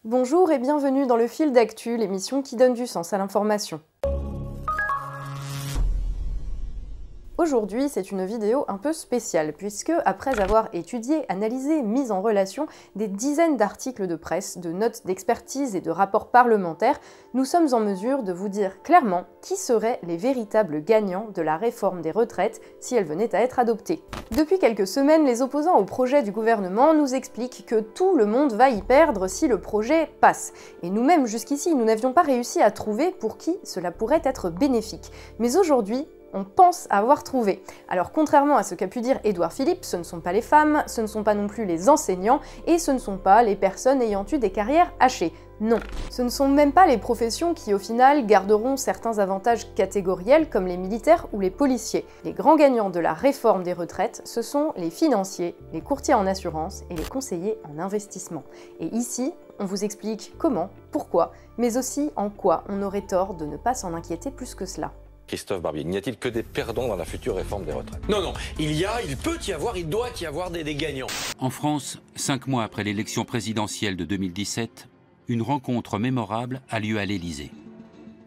Bonjour et bienvenue dans le Fil d'actu, l'émission qui donne du sens à l'information. Aujourd'hui, c'est une vidéo un peu spéciale puisque, après avoir étudié, analysé, mis en relation des dizaines d'articles de presse, de notes d'expertise et de rapports parlementaires, nous sommes en mesure de vous dire clairement qui seraient les véritables gagnants de la réforme des retraites si elle venait à être adoptée. Depuis quelques semaines, les opposants au projet du gouvernement nous expliquent que tout le monde va y perdre si le projet passe. Et nous-mêmes, jusqu'ici, nous n'avions pas réussi à trouver pour qui cela pourrait être bénéfique. Mais aujourd'hui, on pense avoir trouvé. Alors contrairement à ce qu'a pu dire Édouard Philippe, ce ne sont pas les femmes, ce ne sont pas non plus les enseignants, et ce ne sont pas les personnes ayant eu des carrières hachées. Non, ce ne sont même pas les professions qui au final garderont certains avantages catégoriels comme les militaires ou les policiers. Les grands gagnants de la réforme des retraites, ce sont les financiers, les courtiers en assurance et les conseillers en investissement. Et ici, on vous explique comment, pourquoi, mais aussi en quoi on aurait tort de ne pas s'en inquiéter plus que cela. Christophe Barbier, n'y a-t-il que des perdants dans la future réforme des retraites? Non, il peut y avoir, il doit y avoir des gagnants. En France, 5 mois après l'élection présidentielle de 2017, une rencontre mémorable a lieu à l'Élysée.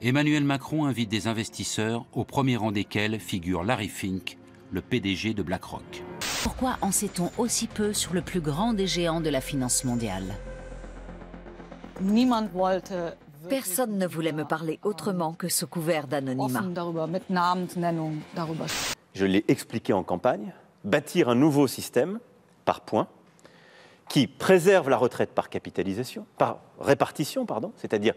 Emmanuel Macron invite des investisseurs, au premier rang desquels figure Larry Fink, le PDG de BlackRock. Pourquoi en sait-on aussi peu sur le plus grand des géants de la finance mondiale? Personne ne voulait me parler autrement que sous couvert d'anonymat. Je l'ai expliqué en campagne, bâtir un nouveau système par points qui préserve la retraite par capitalisation, par répartition, pardon, c'est-à-dire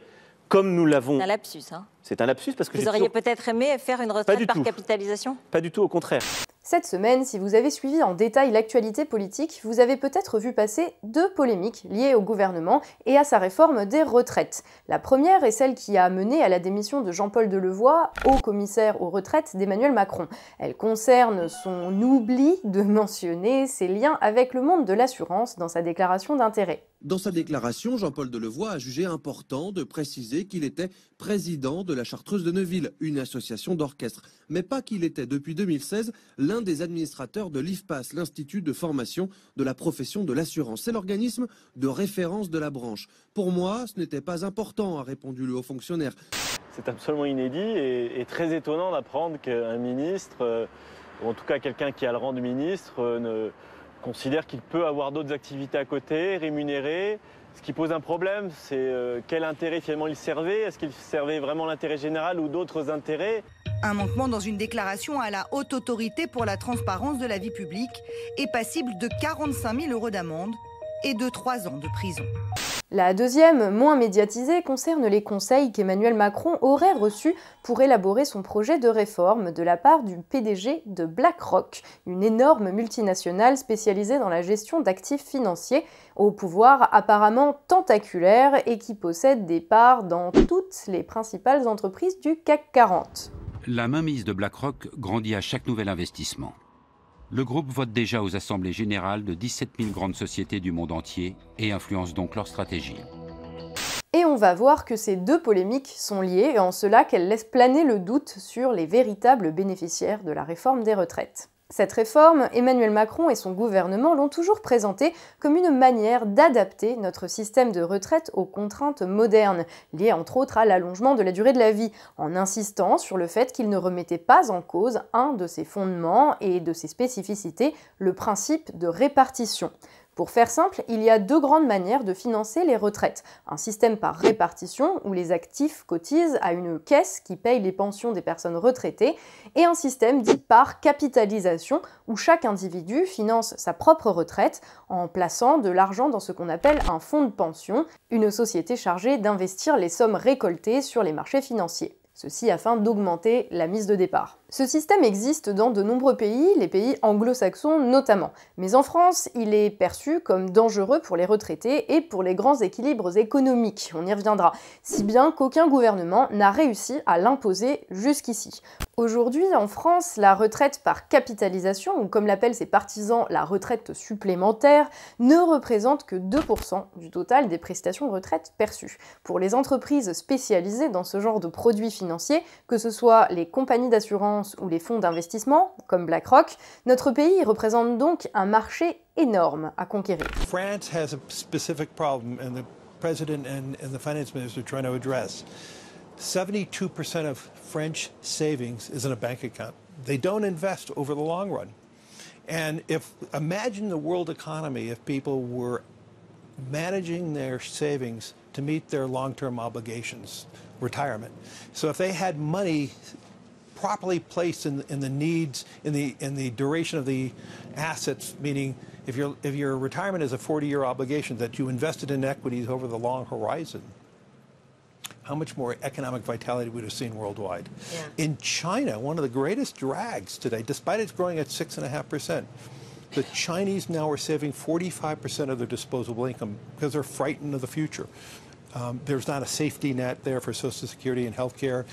comme nous l'avons... C'est un lapsus, hein. C'est un lapsus parce que vous auriez peut-être aimé faire une retraite par capitalisation? Pas du tout, au contraire. Cette semaine, si vous avez suivi en détail l'actualité politique, vous avez peut-être vu passer deux polémiques liées au gouvernement et à sa réforme des retraites. La première est celle qui a mené à la démission de Jean-Paul Delevoye, haut commissaire aux retraites d'Emmanuel Macron. Elle concerne son oubli de mentionner ses liens avec le monde de l'assurance dans sa déclaration d'intérêt. Dans sa déclaration, Jean-Paul Delevoye a jugé important de préciser qu'il était président de la Chartreuse de Neuville, une association d'orchestre, mais pas qu'il était depuis 2016 l'un des administrateurs de l'IFPAS, l'Institut de formation de la profession de l'assurance. C'est l'organisme de référence de la branche. Pour moi, ce n'était pas important, a répondu le haut fonctionnaire. C'est absolument inédit et très étonnant d'apprendre qu'un ministre, ou en tout cas quelqu'un qui a le rang de ministre, considère qu'il peut avoir d'autres activités à côté, rémunérées. Ce qui pose un problème, c'est quel intérêt finalement il servait. Est-ce qu'il servait vraiment l'intérêt général ou d'autres intérêts? Un manquement dans une déclaration à la Haute Autorité pour la transparence de la vie publique est passible de 45 000 € d'amende et de 3 ans de prison. La deuxième, moins médiatisée, concerne les conseils qu'Emmanuel Macron aurait reçus pour élaborer son projet de réforme de la part du PDG de BlackRock, une énorme multinationale spécialisée dans la gestion d'actifs financiers, au pouvoir apparemment tentaculaire et qui possède des parts dans toutes les principales entreprises du CAC 40. La mainmise de BlackRock grandit à chaque nouvel investissement. Le groupe vote déjà aux assemblées générales de 17 000 grandes sociétés du monde entier et influence donc leur stratégie. Et on va voir que ces deux polémiques sont liées, en cela qu'elles laissent planer le doute sur les véritables bénéficiaires de la réforme des retraites. Cette réforme, Emmanuel Macron et son gouvernement l'ont toujours présentée comme une manière d'adapter notre système de retraite aux contraintes modernes, liées entre autres à l'allongement de la durée de la vie, en insistant sur le fait qu'il ne remettait pas en cause un de ses fondements et de ses spécificités, le principe de répartition. Pour faire simple, il y a deux grandes manières de financer les retraites. Un système par répartition, où les actifs cotisent à une caisse qui paye les pensions des personnes retraitées, et un système dit par capitalisation, où chaque individu finance sa propre retraite en plaçant de l'argent dans ce qu'on appelle un fonds de pension, une société chargée d'investir les sommes récoltées sur les marchés financiers. Ceci afin d'augmenter la mise de départ. Ce système existe dans de nombreux pays, les pays anglo-saxons notamment. Mais en France, il est perçu comme dangereux pour les retraités et pour les grands équilibres économiques. On y reviendra. Si bien qu'aucun gouvernement n'a réussi à l'imposer jusqu'ici. Aujourd'hui, en France, la retraite par capitalisation, ou comme l'appellent ses partisans la retraite supplémentaire, ne représente que 2% du total des prestations de retraite perçues. Pour les entreprises spécialisées dans ce genre de produits financiers, que ce soit les compagnies d'assurance ou les fonds d'investissement, comme BlackRock, notre pays représente donc un marché énorme à conquérir. France has a specific problem, and the president and the finance minister are trying to address. 72% of French savings is in a bank account. They don't invest over the long run. And imagine the world economy if people were managing their savings to meet their long-term obligations, retirement. So if they had money properly placed in the needs, in the duration of the assets, meaning if your retirement is a 40-year obligation that you invested in equities over the long horizon, how much more economic vitality we would have seen worldwide. Yeah. In China, one of the greatest drags today, despite it's growing at 6.5%, the Chinese now are saving 45% of their disposable income because they're frightened of the future. There's not a safety net there for Social Security and healthcare.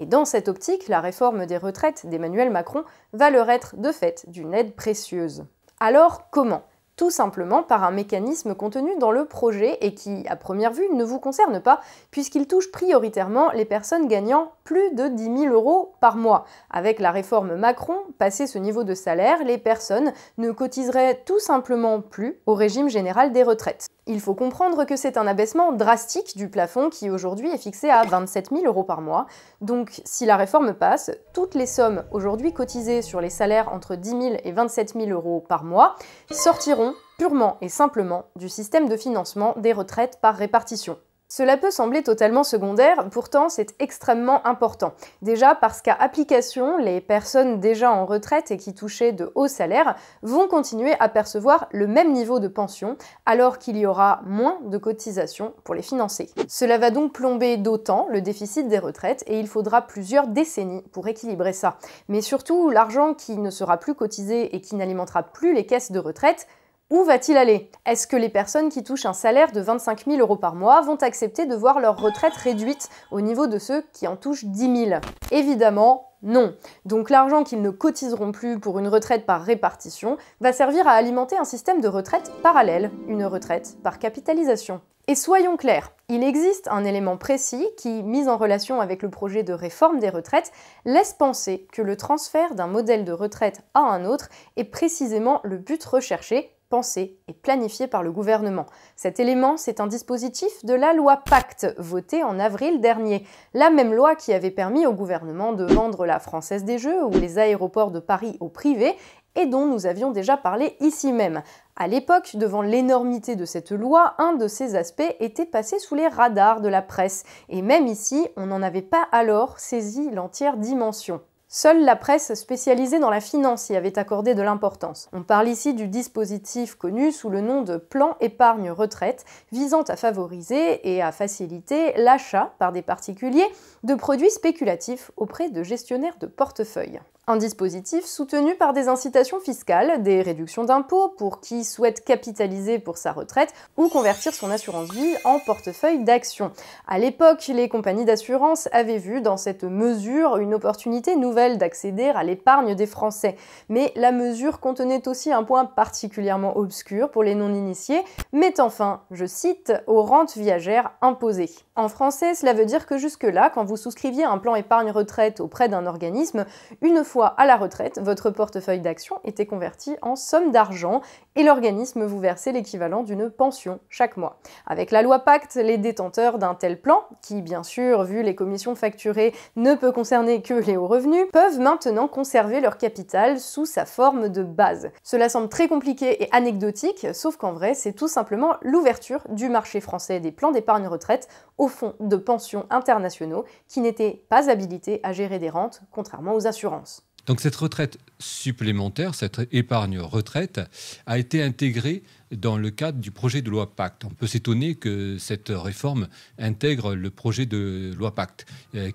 Et dans cette optique, la réforme des retraites d'Emmanuel Macron va leur être de fait d'une aide précieuse. Alors comment ? Tout simplement par un mécanisme contenu dans le projet et qui, à première vue, ne vous concerne pas, puisqu'il touche prioritairement les personnes gagnant plus de 10 000 € par mois. Avec la réforme Macron, passé ce niveau de salaire, les personnes ne cotiseraient tout simplement plus au régime général des retraites. Il faut comprendre que c'est un abaissement drastique du plafond qui aujourd'hui est fixé à 27 000 € par mois. Donc si la réforme passe, toutes les sommes aujourd'hui cotisées sur les salaires entre 10 000 et 27 000 € par mois sortiront purement et simplement du système de financement des retraites par répartition. Cela peut sembler totalement secondaire, pourtant c'est extrêmement important. Déjà parce qu'à application, les personnes déjà en retraite et qui touchaient de hauts salaires vont continuer à percevoir le même niveau de pension, alors qu'il y aura moins de cotisations pour les financer. Cela va donc plomber d'autant le déficit des retraites et il faudra plusieurs décennies pour équilibrer ça. Mais surtout, l'argent qui ne sera plus cotisé et qui n'alimentera plus les caisses de retraite, où va-t-il aller? Est-ce que les personnes qui touchent un salaire de 25 000 € par mois vont accepter de voir leur retraite réduite au niveau de ceux qui en touchent 10 000? Évidemment, non. Donc l'argent qu'ils ne cotiseront plus pour une retraite par répartition va servir à alimenter un système de retraite parallèle, une retraite par capitalisation. Et soyons clairs, il existe un élément précis qui, mis en relation avec le projet de réforme des retraites, laisse penser que le transfert d'un modèle de retraite à un autre est précisément le but recherché, pensé et planifié par le gouvernement. Cet élément, c'est un dispositif de la loi Pacte, votée en avril dernier. La même loi qui avait permis au gouvernement de vendre la Française des Jeux ou les aéroports de Paris au privé et dont nous avions déjà parlé ici même. À l'époque, devant l'énormité de cette loi, un de ses aspects était passé sous les radars de la presse. Et même ici, on n'en avait pas alors saisi l'entière dimension. Seule la presse spécialisée dans la finance y avait accordé de l'importance. On parle ici du dispositif connu sous le nom de plan épargne retraite, visant à favoriser et à faciliter l'achat par des particuliers de produits spéculatifs auprès de gestionnaires de portefeuille. Un dispositif soutenu par des incitations fiscales, des réductions d'impôts pour qui souhaite capitaliser pour sa retraite ou convertir son assurance vie en portefeuille d'actions. À l'époque, les compagnies d'assurance avaient vu dans cette mesure une opportunité nouvelle d'accéder à l'épargne des Français. Mais la mesure contenait aussi un point particulièrement obscur pour les non-initiés, mettant fin, je cite, aux rentes viagères imposées. En français, cela veut dire que jusque-là, quand vous souscriviez un plan épargne retraite auprès d'un organisme, une fois à la retraite, votre portefeuille d'actions était converti en somme d'argent et l'organisme vous versait l'équivalent d'une pension chaque mois. Avec la loi Pacte, les détenteurs d'un tel plan, qui bien sûr, vu les commissions facturées, ne peut concerner que les hauts revenus, peuvent maintenant conserver leur capital sous sa forme de base. Cela semble très compliqué et anecdotique, sauf qu'en vrai, c'est tout simplement l'ouverture du marché français des plans d'épargne retraite aux fonds de pension internationaux qui n'étaient pas habilités à gérer des rentes, contrairement aux assurances. Donc cette retraite supplémentaire, cette épargne retraite, a été intégrée dans le cadre du projet de loi Pacte. On peut s'étonner que cette réforme intègre le projet de loi Pacte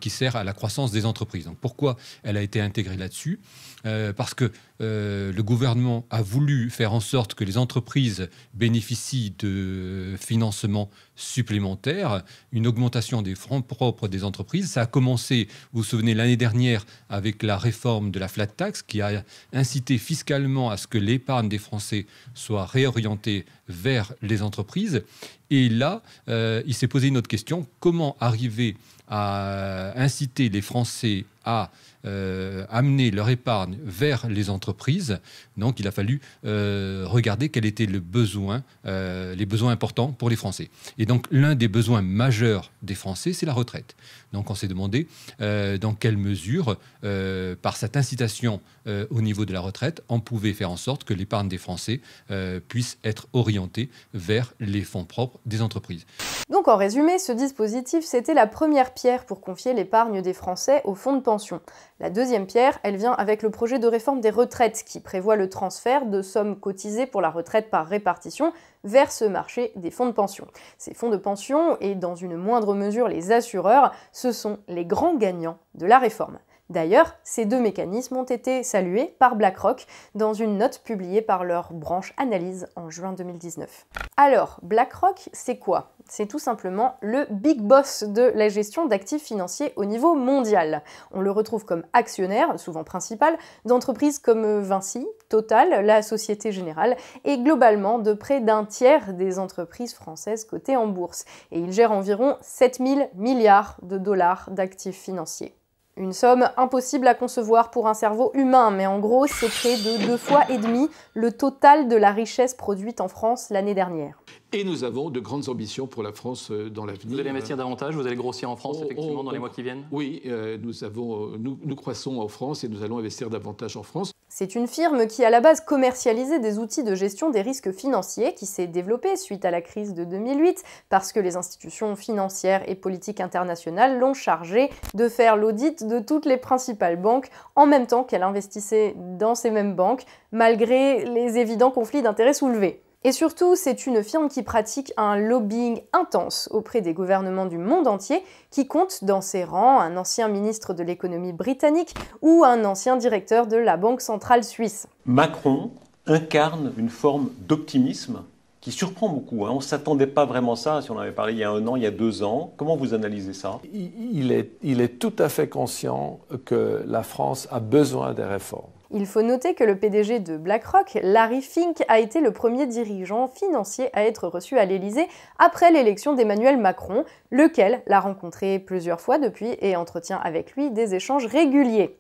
qui sert à la croissance des entreprises. Donc pourquoi elle a été intégrée là-dessus ? Parce que le gouvernement a voulu faire en sorte que les entreprises bénéficient de financements supplémentaires, une augmentation des fonds propres des entreprises. Ça a commencé, vous vous souvenez, l'année dernière avec la réforme de la flat tax qui a incité fiscalement à ce que l'épargne des Français soit réorientée vers les entreprises. Et là, il s'est posé une autre question. Comment arriver à inciter les Français à amener leur épargne vers les entreprises? Donc, il a fallu regarder quels étaient les besoins importants pour les Français. Et donc, l'un des besoins majeurs des Français, c'est la retraite. Donc, on s'est demandé dans quelle mesure, par cette incitation au niveau de la retraite, on pouvait faire en sorte que l'épargne des Français puisse être orientée vers les fonds propres des entreprises. Donc, en résumé, ce dispositif, c'était la première pierre pour confier l'épargne des Français aux fonds de pension. La deuxième pierre, elle vient avec le projet de réforme des retraites qui prévoit le transfert de sommes cotisées pour la retraite par répartition vers ce marché des fonds de pension. Ces fonds de pension, et dans une moindre mesure les assureurs, ce sont les grands gagnants de la réforme. D'ailleurs, ces deux mécanismes ont été salués par BlackRock dans une note publiée par leur branche Analyse en juin 2019. Alors, BlackRock, c'est quoi? C'est tout simplement le big boss de la gestion d'actifs financiers au niveau mondial. On le retrouve comme actionnaire, souvent principal, d'entreprises comme Vinci, Total, la Société Générale, et globalement de près d'un tiers des entreprises françaises cotées en bourse. Et il gère environ 7 000 milliards de dollars d'actifs financiers. Une somme impossible à concevoir pour un cerveau humain, mais en gros, c'est près de 2,5 fois le total de la richesse produite en France l'année dernière. Et nous avons de grandes ambitions pour la France dans l'avenir. Vous allez investir davantage, vous allez grossir en France, effectivement, dans les mois qui viennent? Oui, nous croissons en France et nous allons investir davantage en France. C'est une firme qui, à la base, commercialisait des outils de gestion des risques financiers qui s'est développée suite à la crise de 2008 parce que les institutions financières et politiques internationales l'ont chargée de faire l'audit de toutes les principales banques en même temps qu'elle investissait dans ces mêmes banques, malgré les évidents conflits d'intérêts soulevés. Et surtout, c'est une firme qui pratique un lobbying intense auprès des gouvernements du monde entier, qui compte dans ses rangs un ancien ministre de l'économie britannique ou un ancien directeur de la Banque centrale suisse. Macron incarne une forme d'optimisme qui surprend beaucoup. On ne s'attendait pas vraiment à ça, si on avait parlé il y a 1 an, il y a 2 ans. Comment vous analysez ça? Il est tout à fait conscient que la France a besoin des réformes. Il faut noter que le PDG de BlackRock, Larry Fink, a été le premier dirigeant financier à être reçu à l'Élysée après l'élection d'Emmanuel Macron, lequel l'a rencontré plusieurs fois depuis et entretient avec lui des échanges réguliers.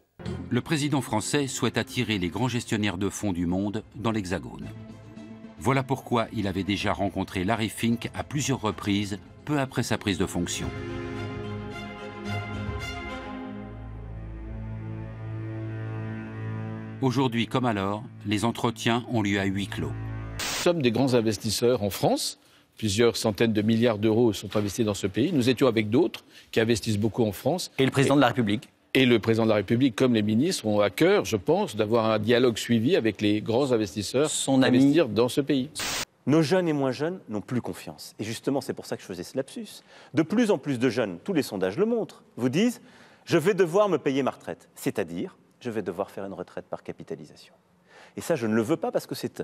Le président français souhaite attirer les grands gestionnaires de fonds du monde dans l'Hexagone. Voilà pourquoi il avait déjà rencontré Larry Fink à plusieurs reprises, peu après sa prise de fonction. Aujourd'hui comme alors, les entretiens ont lieu à huis clos. Nous sommes des grands investisseurs en France. Plusieurs centaines de milliards d'euros sont investis dans ce pays. Nous étions avec d'autres qui investissent beaucoup en France. Et le président de la République? Et le président de la République, comme les ministres, ont à cœur, je pense, d'avoir un dialogue suivi avec les grands investisseurs investir dans ce pays. Nos jeunes et moins jeunes n'ont plus confiance. Et justement, c'est pour ça que je faisais ce lapsus. De plus en plus de jeunes, tous les sondages le montrent, vous disent « je vais devoir me payer ma retraite », c'est-à-dire je vais devoir faire une retraite par capitalisation. Et ça, je ne le veux pas parce que c'est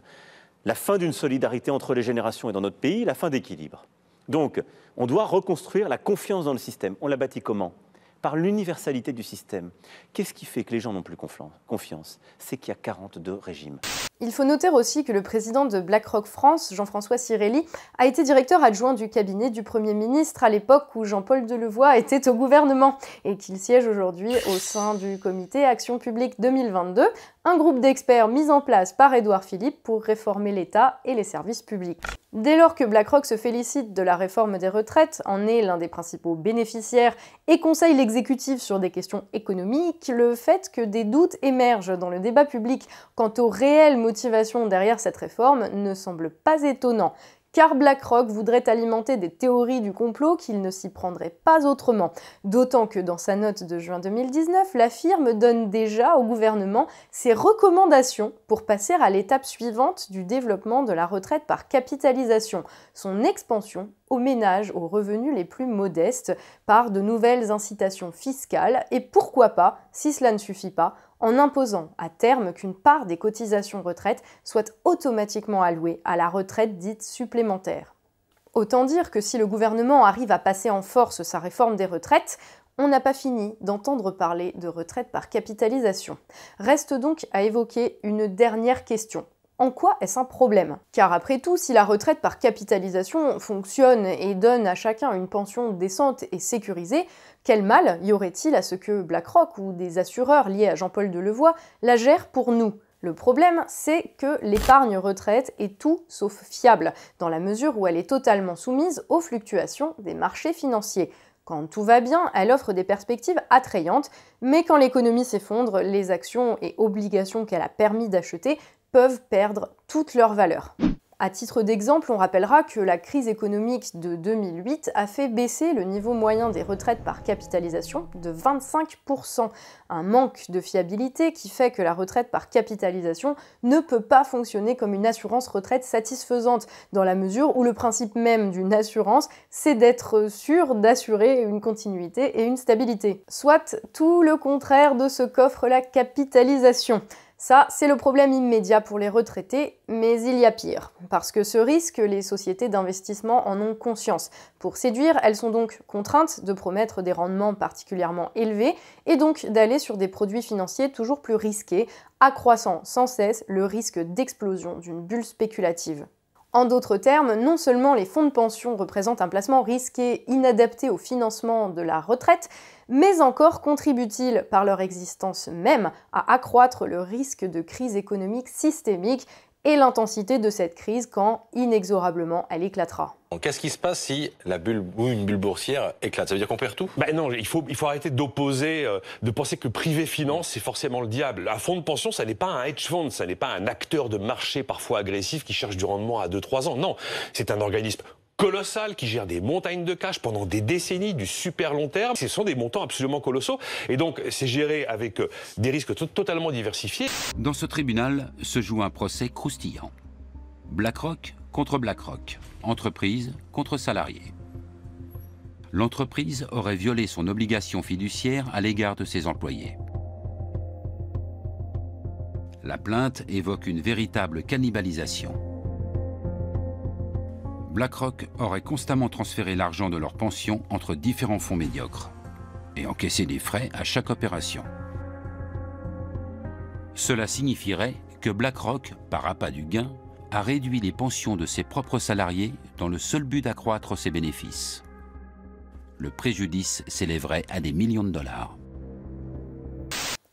la fin d'une solidarité entre les générations et dans notre pays, la fin d'équilibre. Donc, on doit reconstruire la confiance dans le système. On l'a bâti comment? Par l'universalité du système. Qu'est-ce qui fait que les gens n'ont plus confiance? C'est qu'il y a 42 régimes. Il faut noter aussi que le président de BlackRock France, Jean-François Cirelli, a été directeur adjoint du cabinet du Premier ministre à l'époque où Jean-Paul Delevoye était au gouvernement et qu'il siège aujourd'hui au sein du comité Action publique 2022, un groupe d'experts mis en place par Édouard Philippe pour réformer l'État et les services publics. Dès lors que BlackRock se félicite de la réforme des retraites, en est l'un des principaux bénéficiaires et conseille l'exécutif sur des questions économiques, le fait que des doutes émergent dans le débat public quant aux réelles motivations derrière cette réforme ne semble pas étonnant. Car BlackRock voudrait alimenter des théories du complot qu'il ne s'y prendrait pas autrement. D'autant que dans sa note de juin 2019, la firme donne déjà au gouvernement ses recommandations pour passer à l'étape suivante du développement de la retraite par capitalisation, son expansion aux ménages aux revenus les plus modestes par de nouvelles incitations fiscales et pourquoi pas, si cela ne suffit pas, en imposant à terme qu'une part des cotisations retraite soit automatiquement allouée à la retraite dite supplémentaire. Autant dire que si le gouvernement arrive à passer en force sa réforme des retraites, on n'a pas fini d'entendre parler de retraite par capitalisation. Reste donc à évoquer une dernière question. En quoi est-ce un problème? Car après tout, si la retraite par capitalisation fonctionne et donne à chacun une pension décente et sécurisée, quel mal y aurait-il à ce que BlackRock ou des assureurs liés à Jean-Paul Delevoye la gèrent pour nous? Le problème, c'est que l'épargne retraite est tout sauf fiable, dans la mesure où elle est totalement soumise aux fluctuations des marchés financiers. Quand tout va bien, elle offre des perspectives attrayantes, mais quand l'économie s'effondre, les actions et obligations qu'elle a permis d'acheter peuvent perdre toute leur valeur. À titre d'exemple, on rappellera que la crise économique de 2008 a fait baisser le niveau moyen des retraites par capitalisation de 25%. Un manque de fiabilité qui fait que la retraite par capitalisation ne peut pas fonctionner comme une assurance retraite satisfaisante, dans la mesure où le principe même d'une assurance, c'est d'être sûr d'assurer une continuité et une stabilité. Soit tout le contraire de ce qu'offre la capitalisation. Ça, c'est le problème immédiat pour les retraités, mais il y a pire. Parce que ce risque, les sociétés d'investissement en ont conscience. Pour séduire, elles sont donc contraintes de promettre des rendements particulièrement élevés et donc d'aller sur des produits financiers toujours plus risqués, accroissant sans cesse le risque d'explosion d'une bulle spéculative. En d'autres termes, non seulement les fonds de pension représentent un placement risqué, inadapté au financement de la retraite, mais encore contribuent-ils par leur existence même à accroître le risque de crise économique systémique et l'intensité de cette crise quand, inexorablement, elle éclatera. Qu'est-ce qui se passe si la bulle ou une bulle boursière éclate? Ça veut dire qu'on perd tout? Non, il faut arrêter d'opposer, de penser que le privé finance, c'est forcément le diable. Un fonds de pension, ça n'est pas un hedge fund, ça n'est pas un acteur de marché parfois agressif qui cherche du rendement à 2-3 ans. Non, c'est un organisme colossal qui gère des montagnes de cash pendant des décennies, du super long terme. Ce sont des montants absolument colossaux et donc c'est géré avec des risques totalement diversifiés. Dans ce tribunal se joue un procès croustillant. BlackRock contre BlackRock, entreprise contre salarié. L'entreprise aurait violé son obligation fiduciaire à l'égard de ses employés. La plainte évoque une véritable cannibalisation. BlackRock aurait constamment transféré l'argent de leur pension entre différents fonds médiocres et encaissé des frais à chaque opération. Cela signifierait que BlackRock, par appât du gain, a réduit les pensions de ses propres salariés dans le seul but d'accroître ses bénéfices. Le préjudice s'élèverait à des millions de dollars.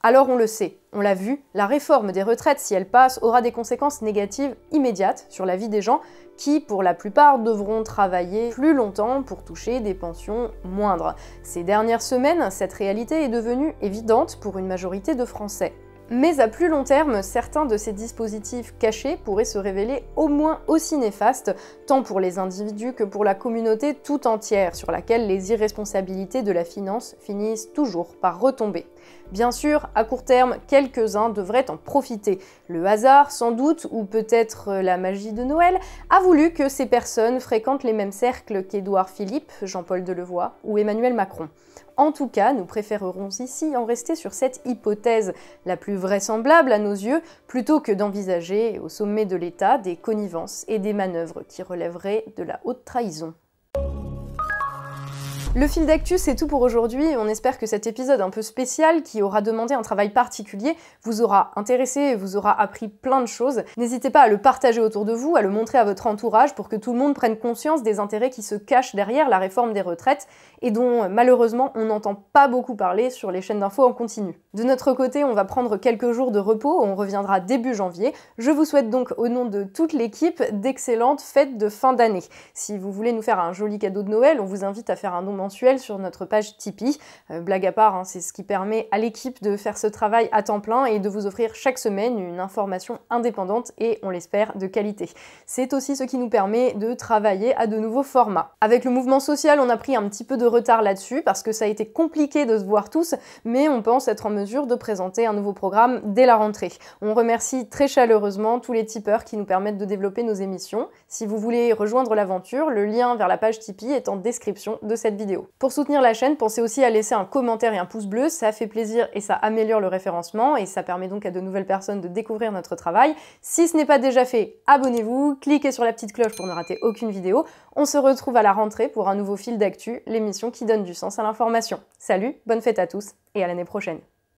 Alors on le sait, on l'a vu, la réforme des retraites, si elle passe, aura des conséquences négatives immédiates sur la vie des gens qui, pour la plupart, devront travailler plus longtemps pour toucher des pensions moindres. Ces dernières semaines, cette réalité est devenue évidente pour une majorité de Français. Mais à plus long terme, certains de ces dispositifs cachés pourraient se révéler au moins aussi néfastes, tant pour les individus que pour la communauté tout entière, sur laquelle les irresponsabilités de la finance finissent toujours par retomber. Bien sûr, à court terme, quelques-uns devraient en profiter. Le hasard, sans doute, ou peut-être la magie de Noël, a voulu que ces personnes fréquentent les mêmes cercles qu'Édouard Philippe, Jean-Paul Delevoye ou Emmanuel Macron. En tout cas, nous préférerons ici en rester sur cette hypothèse, la plus vraisemblable à nos yeux, plutôt que d'envisager au sommet de l'État des connivences et des manœuvres qui relèveraient de la haute trahison. Le fil d'actu, c'est tout pour aujourd'hui. On espère que cet épisode un peu spécial, qui aura demandé un travail particulier, vous aura intéressé et vous aura appris plein de choses. N'hésitez pas à le partager autour de vous, à le montrer à votre entourage pour que tout le monde prenne conscience des intérêts qui se cachent derrière la réforme des retraites et dont malheureusement on n'entend pas beaucoup parler sur les chaînes d'infos en continu. De notre côté, on va prendre quelques jours de repos, on reviendra début janvier. Je vous souhaite donc au nom de toute l'équipe d'excellentes fêtes de fin d'année. Si vous voulez nous faire un joli cadeau de Noël, on vous invite à faire un don mensuel sur notre page Tipeee. Blague à part, c'est ce qui permet à l'équipe de faire ce travail à temps plein et de vous offrir chaque semaine une information indépendante et, on l'espère, de qualité. C'est aussi ce qui nous permet de travailler à de nouveaux formats. Avec le mouvement social, on a pris un petit peu de retard là-dessus parce que ça a été compliqué de se voir tous, mais on pense être en mesure de présenter un nouveau programme dès la rentrée. On remercie très chaleureusement tous les tipeurs qui nous permettent de développer nos émissions. Si vous voulez rejoindre l'aventure, le lien vers la page Tipeee est en description de cette vidéo. Pour soutenir la chaîne, pensez aussi à laisser un commentaire et un pouce bleu, ça fait plaisir et ça améliore le référencement et ça permet donc à de nouvelles personnes de découvrir notre travail. Si ce n'est pas déjà fait, abonnez-vous, cliquez sur la petite cloche pour ne rater aucune vidéo. On se retrouve à la rentrée pour un nouveau fil d'actu, l'émission qui donne du sens à l'information. Salut, bonne fête à tous et à l'année prochaine.